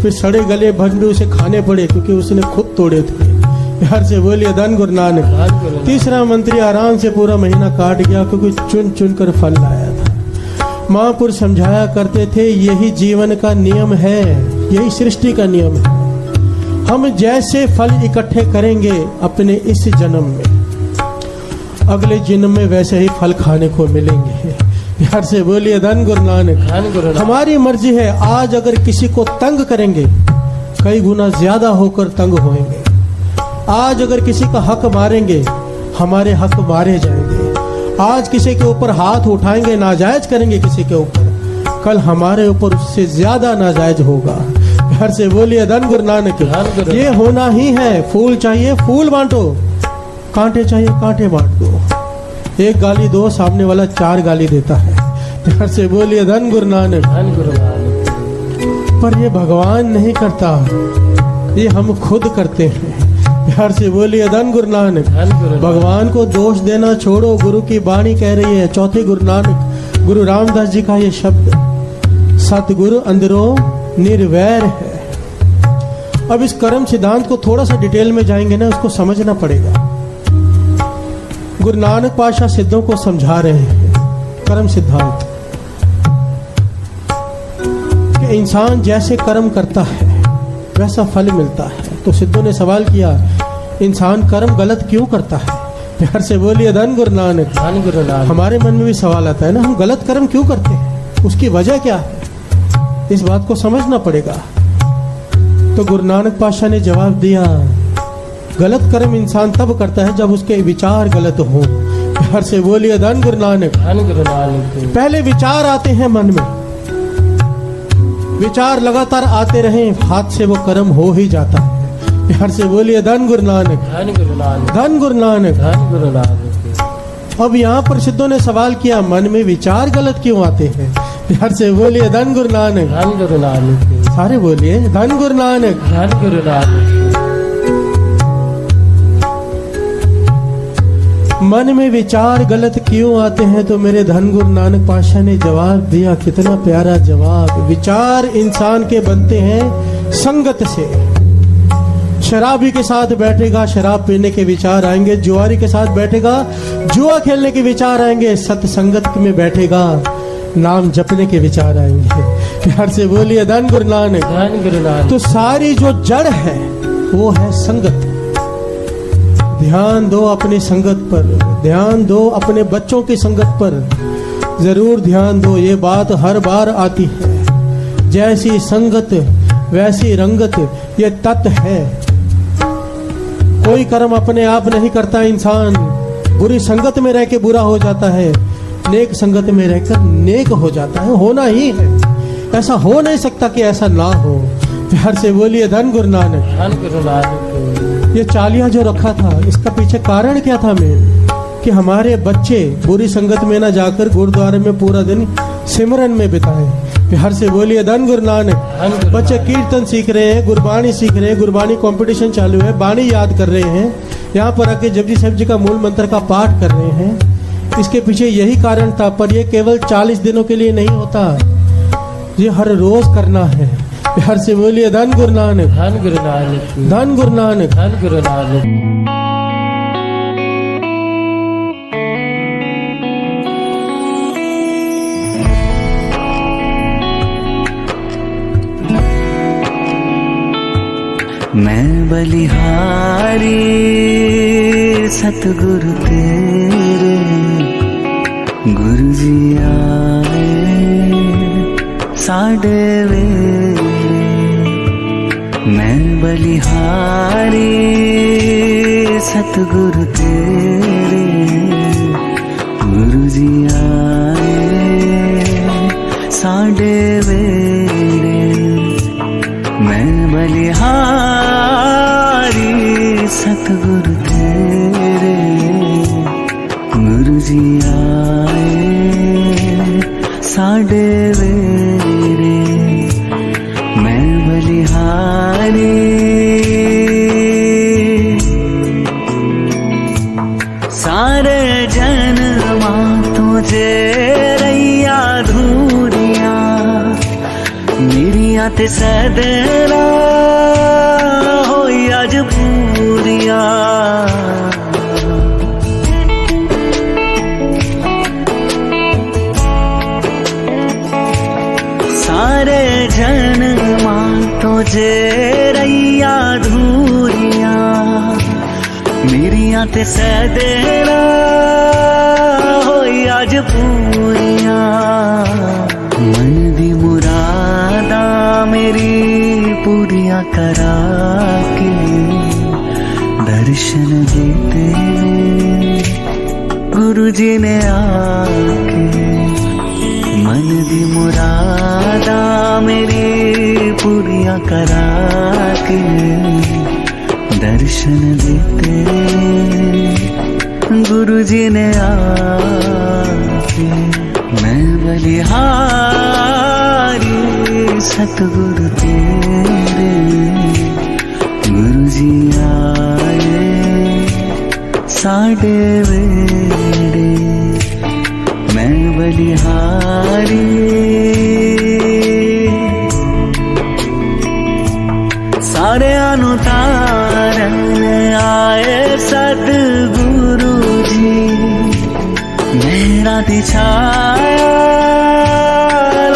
फिर सड़े गले भंडू उसे खाने पड़े क्योंकि उसने खुद तोड़े थे। प्यार से बोलिए धन गुरु नानक। तीसरा मंत्री आराम से पूरा महीना काट गया क्योंकि चुन चुन कर फल लाया था। महापुरुष समझाया करते थे यही जीवन का नियम है, यही सृष्टि का नियम है। हम जैसे फल इकट्ठे करेंगे अपने इस जन्म में, अगले जन्म में वैसे ही फल खाने को मिलेंगे। प्यार से बोलिए धन गुरु नानक। हमारी मर्जी है, आज अगर किसी को तंग करेंगे कई गुना ज्यादा होकर तंग होएंगे। आज अगर किसी का हक मारेंगे हमारे हक मारे जाएंगे। आज किसी के ऊपर हाथ उठाएंगे, नाजायज करेंगे किसी के ऊपर, कल हमारे ऊपर उससे ज्यादा नाजायज होगा। घर से बोलिए धन गुरु नानक। ये होना ही है। फूल चाहिए फूल बांटो, कांटे चाहिए कांटे बांट दो। एक गाली दो, सामने वाला 4 गाली देता है। घर से बोलिए धन गुरु नानक। पर ये भगवान नहीं करता, ये हम खुद करते हैं। प्यार से बोलिए धन गुरु नानक। भगवान को दोष देना छोड़ो, गुरु की वाणी कह रही है। चौथे गुरु नानक गुरु रामदास जी का ये शब्द, सतगुरु अंदरों निर्वैर है। अब इस कर्म सिद्धांत को थोड़ा सा डिटेल में जाएंगे ना, उसको समझना पड़ेगा। गुरु नानक पातशाह सिद्धों को समझा रहे हैं कर्म सिद्धांत कि इंसान जैसे कर्म करता है वैसा फल मिलता है। तो सिद्धों ने सवाल किया, इंसान कर्म गलत क्यों करता है? प्यार से बोलिए धन गुरु नानक। हमारे मन में भी सवाल आता है ना, हम गलत कर्म क्यों करते हैं, उसकी वजह क्या है? इस बात को समझना पड़ेगा। तो गुरु नानक पातशाह ने जवाब दिया, गलत कर्म इंसान तब करता है जब उसके विचार गलत हो। प्यार से बोलिए धन गुरु नानक। पहले विचार आते हैं मन में, विचार लगातार आते रहे, हाथ से वो कर्म हो ही जाता है। प्यार से बोलिए धन गुरु नानक। धन गुरु नानक। अब यहाँ पर सिद्धों ने सवाल किया, मन में विचार गलत क्यों आते हैं? प्यार से बोलिए धन गुरु नानक। सारे बोलिए धन गुरु नानक। मन में विचार गलत क्यों आते हैं? तो मेरे धन गुरु नानक पातशाह ने जवाब दिया, कितना प्यारा जवाब। विचार इंसान के बनते हैं संगत से। शराबी के साथ बैठेगा, शराब पीने के विचार आएंगे। जुआरी के साथ बैठेगा, जुआ खेलने के विचार आएंगे। सत्संगत में बैठेगा, नाम जपने के विचार आएंगे। प्यार से बोलिए धन गुरु नानक। तो सारी जो जड़ है वो है संगत। ध्यान दो अपनी संगत पर, ध्यान दो अपने बच्चों की संगत पर, जरूर ध्यान दो। ये बात हर बार आती है, जैसी संगत वैसी रंगत, ये तत्व है। कोई कर्म अपने आप नहीं करता इंसान। बुरी संगत में रह के बुरा हो जाता है, नेक संगत में रहकर नेक हो जाता है। होना ही है, ऐसा हो नहीं सकता कि ऐसा ना हो। प्यार से बोलिए धन गुरु नानक। ये चालिया जो रखा था, इसका पीछे कारण क्या था? मेन कि हमारे बच्चे बुरी संगत में ना जाकर गुरुद्वारे में पूरा दिन सिमरन में बिताएं। प्यार से बोलिए धन गुरु नानक। बच्चे कीर्तन सीख रहे हैं, गुरबाणी सीख रहे हैं, गुरबाणी कंपटीशन चालू है, बाणी याद कर रहे हैं, यहाँ पर आके जपजी साहिब जी का मूल मंत्र का पाठ कर रहे हैं। इसके पीछे यही कारण था। पर ये केवल 40 दिनों के लिए नहीं होता, ये हर रोज करना है। प्यार से बोलिए धन गुरु नानक। धन गुरु नानक। धन गुरु नानक। धन गुरु नानक। मैं बलिहारी सतगुरु तेरे, गुरु जी आए साढ़े वेले। मैं बलिहारी सतगुरु तेरे, गुरु जी आए साढ़े वेले। मैं बलिहारी सतगुरु तेरे, गुरु जी आए साढ़े वेले। मैं बलिहारी सारे जन्मा तुझे रैया मेरियां ते सैदना होई अज पूरियां सारे जन्मां तो जे रैया धूरियां मेरियां ते सैदना होई अज पूरियां मन दी मुरादा मेरी पूरियां करा के दर्शन देते गुरु जी ने आके मन दी मुरादा मेरी पूरियां करा के दर्शन देते गुरु जी ने आके मैं बलिहारी सतगुरु तेरे गुरु जी आए साढ़े वेड़े मैं बलिहारी सारे अनु तारन आए सतगुरु जी मेरा दी छाया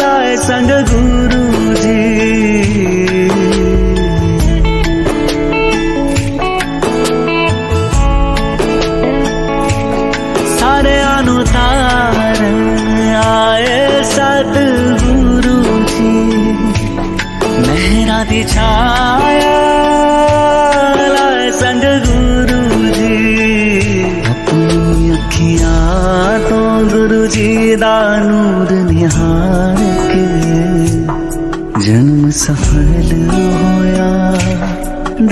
लाए संग गुरु जी सारे अनु तारन आए सतगुरु जी मेरा दी छाया लाए संग गुरु जी अपनी अखियां तो गुरु जी दा नूर निहार के जन्म सफल होया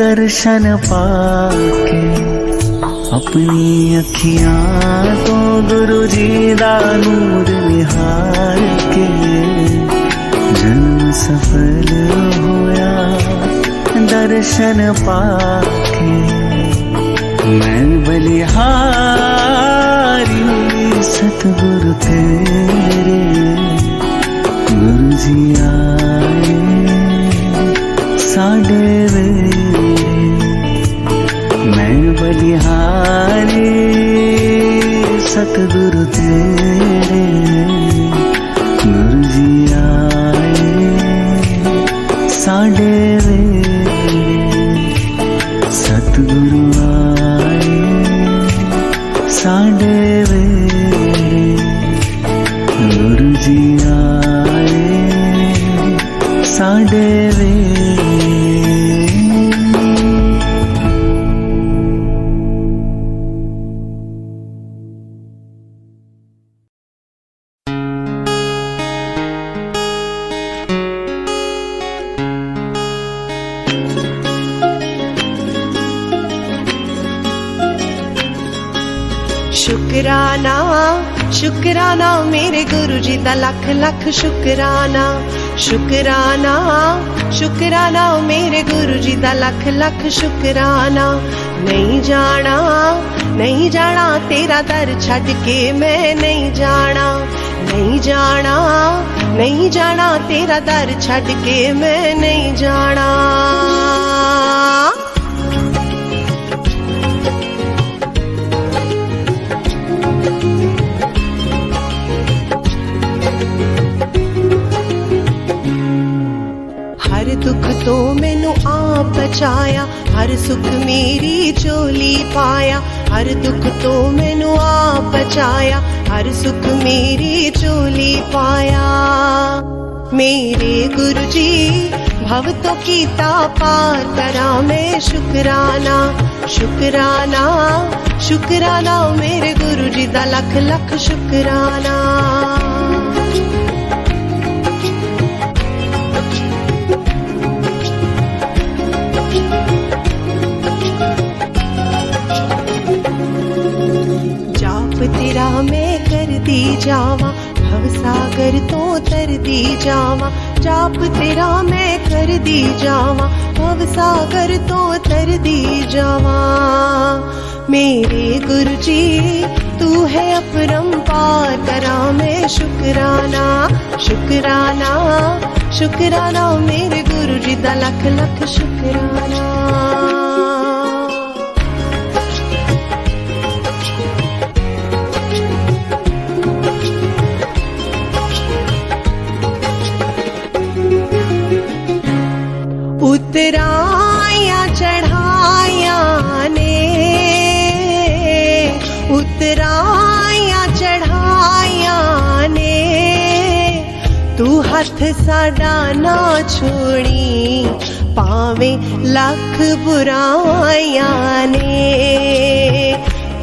दर्शन पाके अपनी अखियां तो गुरु जी दा नूर निहार के जन्म सफल होया दर्शन पाके मैं बलिहारी सतगुरु तेरे गुरु जी आए साढ़े वेड़े मैं बलिहारी सतगुरु तेरे गुरु जी आए साढ़े वेड़े सतगुरु आए साढ़े वेड़े गुरु जी आए साढ़े वेड़े शुकराना शुकराना मेरे गुरु जी दा लख लख शुकराना शुकराना शुकराना मेरे गुरु जी दा लख लख शुकराना नहीं जाना तेरा दर छड़ के मैं नहीं जाना नहीं जाना तेरा दर छड़ के मैं नहीं जाना हर दुख तो मैनू आप बचाया हर सुख मेरी झोली पाया हर दुख तो मैनू आप बचाया हर सुख मेरी झोली पाया मेरे गुरु जी भव तो कीता पार करा मैं शुकराना शुकराना शुकराना मेरे गुरु जी दा लख लख शुकराना तेरा मैं कर दी जावा भव सागर तो तर दी जावा, जाप तेरा मैं कर दी जावा, भव सागर तो तर दी जावा। मेरे गुरु जी तू है अपरंपार, करा मैं शुकराना शुकराना शुकराना, मेरे गुरु जी दा लख लख शुकराना। उतराया चढ़ाया ने, उतराया चढ़ाया ने, तू हथ साडा ना छोड़ी, पावे लख बुराया ने।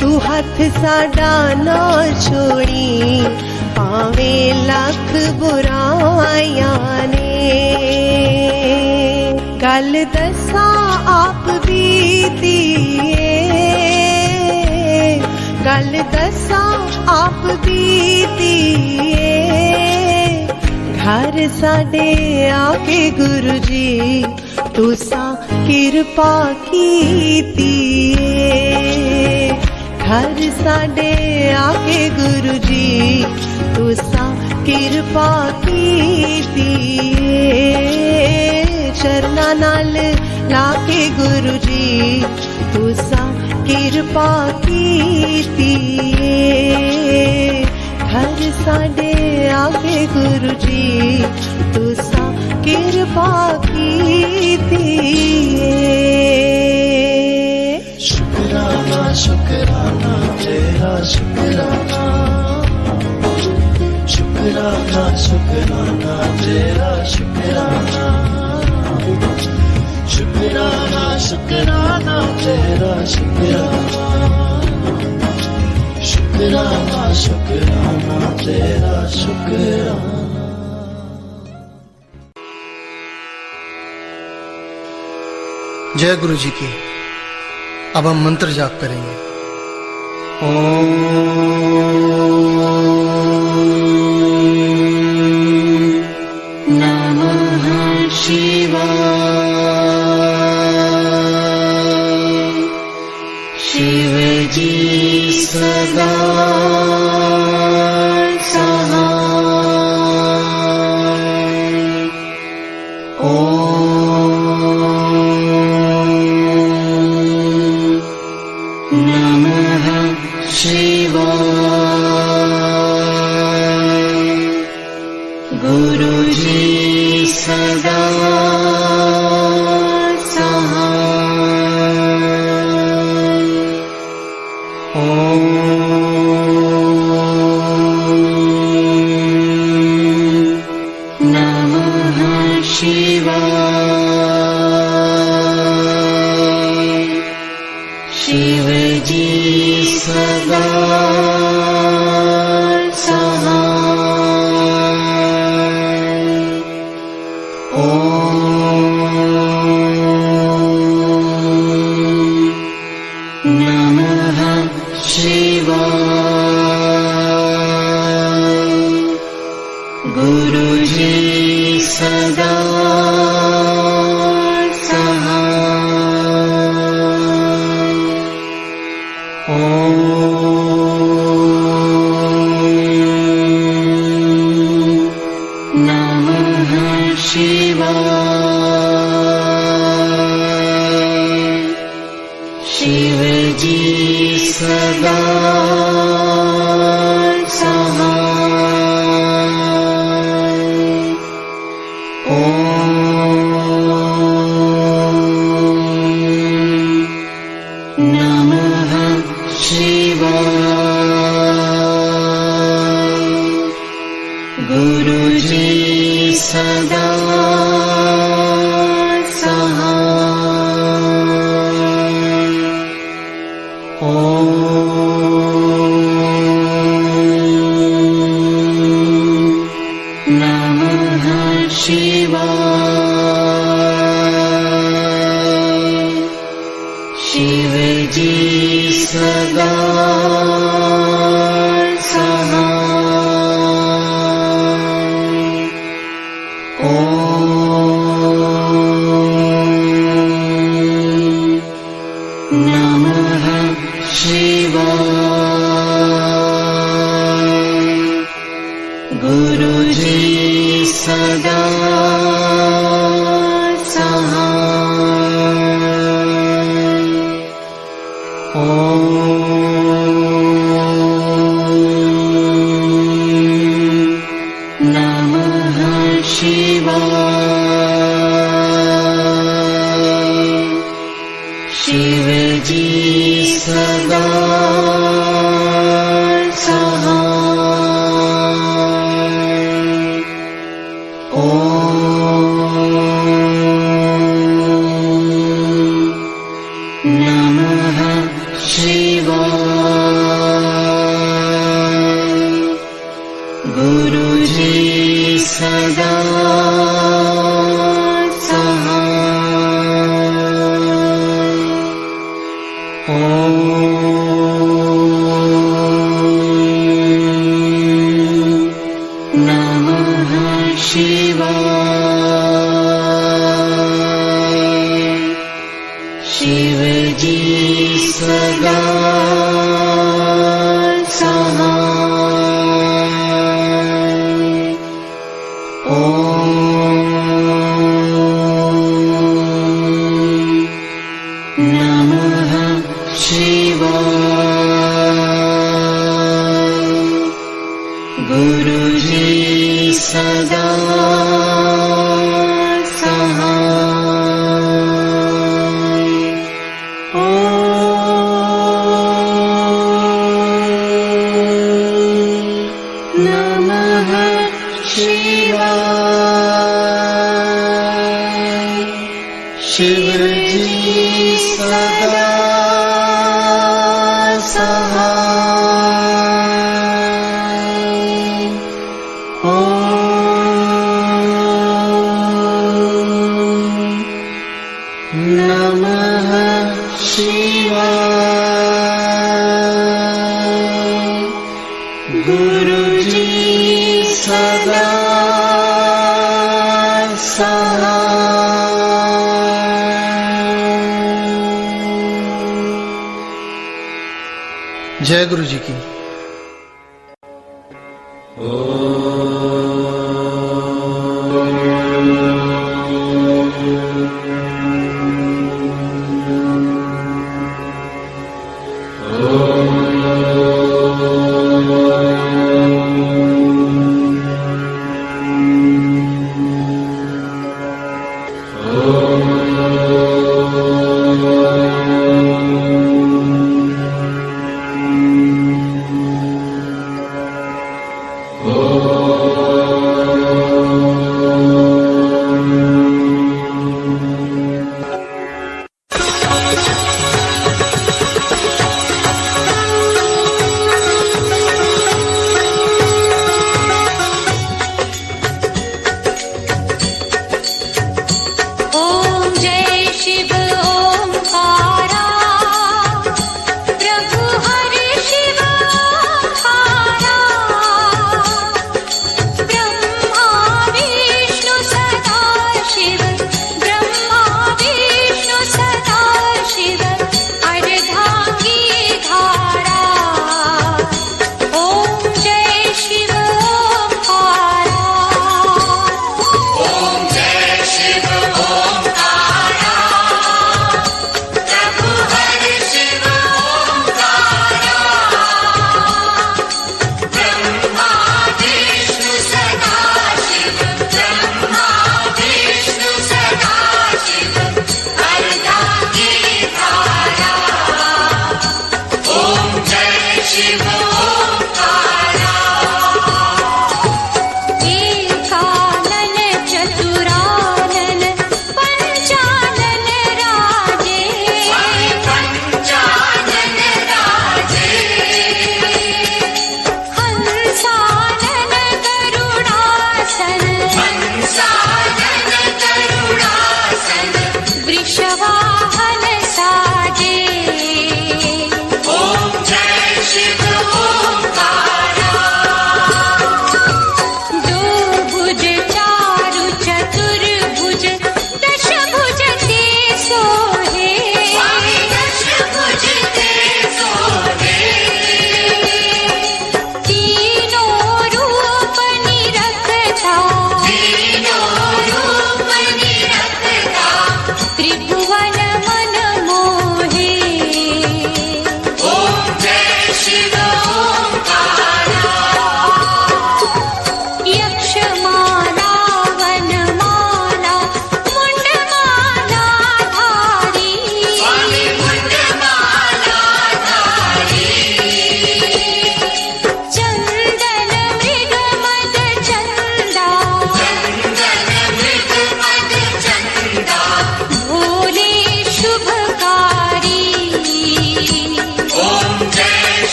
तू हथ साडा ना छोड़ी, पावे लख बुराया ने। गल दसा आप बीतीए, गल दसा आप बीतीए, घर साडे आके गुरु जी तुसा किरपा कीतीए। घर साडे आके गुरु जी तुसा किरपा कीतीए। चरना नाल लाके गुरु जी तुसा किरपा कीतीए। घर साडे आके गुरु जी तुसा किरपा कीतीए। शुकराना शुकराना तेरा शुकराना, शुकराना शुकराना तेरा शुकराना, शुकराना शुकराना तेरा शुकराना, शुकराना शुकराना तेरा शुकराना। जय गुरु जी की। अब हम मंत्र जाप करेंगे। नमः शिवाय। शिव जी सदा सहाय। नमः शिवाय। गुरु जी सदा सहाय। नमः शिवाय। शिव जी सदा सहाय। नमः शिवाय। गुरु जी सदा सहाय। नमः शिवाय। शिव जी सदा नमः शिवाय। गुरु जी सदा सहाय। नमः शिवाय। शिव जी सदा सहाय। गुरु जी सदा सहाय। ओम नमः शिवाय। शिव जी सदा सहाय। ओम नमः शिवाय। गुरु जी सदा सहाय। ओम नमः शिवाय। शिव जी सदा सहाय। ओम नमः शिवाय। गुरु जी सदा सहाय। ओम नमः शिवाय। शिव जी सदा सहाय। ओम नमः शिवाय। गुरु जी सदा सहाय। जय गुरु जी की। ओम